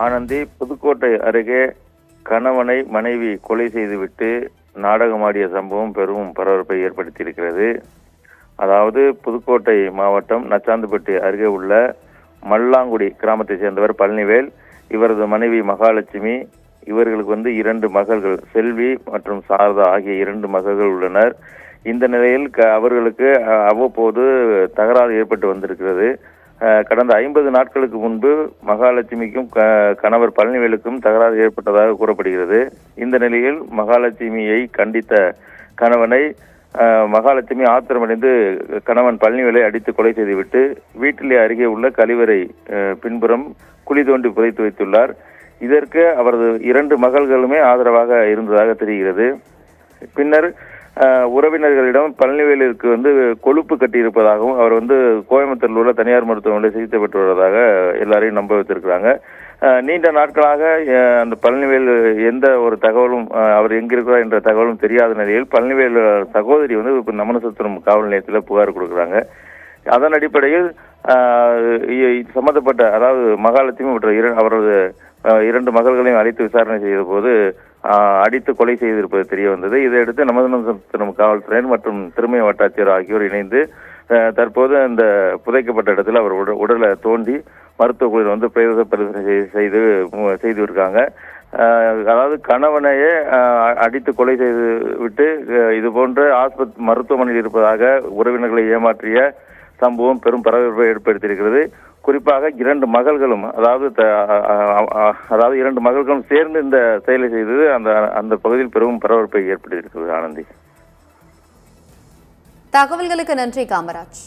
ஆனந்தி, புதுக்கோட்டை அருகே கணவனை மனைவி கொலை செய்துவிட்டு நாடகமாடிய சம்பவம் பெரும் பரபரப்பை ஏற்படுத்தியிருக்கிறது. அதாவது புதுக்கோட்டை மாவட்டம் நச்சாந்துப்பட்டி அருகே உள்ள மல்லாங்குடி கிராமத்தை சேர்ந்தவர் பழனிவேல், இவரது மனைவி மகாலட்சுமி. இவர்களுக்கு 2 மகள்கள், செல்வி மற்றும் சாரதா ஆகிய 2 மகள்கள் உள்ளனர். இந்த நிலையில் அவர்களுக்கு அவ்வப்போது தகராறு ஏற்பட்டு வந்திருக்கிறது. கடந்த 50 நாட்களுக்கு முன்பு மகாலட்சுமிக்கும் கணவர் பழனிவேலுக்கும் தகராறு ஏற்பட்டதாக கூறப்படுகிறது. இந்த நிலையில் மகாலட்சுமியை கண்டித்த கணவனை மகாலட்சுமி ஆத்திரமடைந்து கணவன் பழனிவேலை அடித்து கொலை செய்துவிட்டு வீட்டிலே அருகே உள்ள கழிவறை பின்புறம் குழி தோண்டி புதைத்து வைத்துள்ளார். இதற்கு அவரது 2 மகள்களுமே ஆதரவாக இருந்ததாக தெரிகிறது. பின்னர் உறவினர்களிடம் பழனிவேலுக்கு கொழுப்பு கட்டியிருப்பதாகவும் அவர் கோயம்புத்தூரில் உள்ள தனியார் மருத்துவமனையில் சிகிச்சை பெற்று வருவதாக எல்லாரையும் நம்ப வைத்திருக்கிறாங்க. நீண்ட நாட்களாக அந்த பழனிவேல் எந்த ஒரு தகவலும் அவர் எங்கிருக்கிறார் என்ற தகவலும் தெரியாத நிலையில் பழனிவேல் சகோதரி நமனசத்திரம் காவல் நிலையத்தில் புகார் கொடுக்குறாங்க. அதன் அடிப்படையில் சம்பந்தப்பட்ட அதாவது மகாலட்சுமி மற்றும் அவரது 2 மகள்களையும் அழைத்து விசாரணை செய்த போது அடித்து கொலை செய்திருப்பது தெரிய வந்தது. இதையடுத்து நமனசத்திரம் காவல்துறையினர் மற்றும் திருமய வட்டாட்சியர் ஆகியோர் இணைந்து தற்போது இந்த புதைக்கப்பட்ட இடத்தில் அவர் உடலை தோண்டி மருத்துவ குழுவில் பிரேத பரிசோதனை செய்து இருக்காங்க. அதாவது கணவனையே அடித்து கொலை செய்து விட்டு இது போன்ற மருத்துவமனையில் இருப்பதாக உறவினர்களை ஏமாற்றிய சம்பவம் பெரும் பரபரப்பை ஏற்படுத்தியிருக்கிறது. குறிப்பாக 2 மகள்களும் அதாவது 2 மகள்களும் சேர்ந்து இந்த செயலை செய்தது அந்த பகுதியில் பெரும் பரபரப்பை ஏற்படுத்தியிருக்கிறது. ஆனந்தி, தகவல்களுக்கு நன்றி காமராஜ்.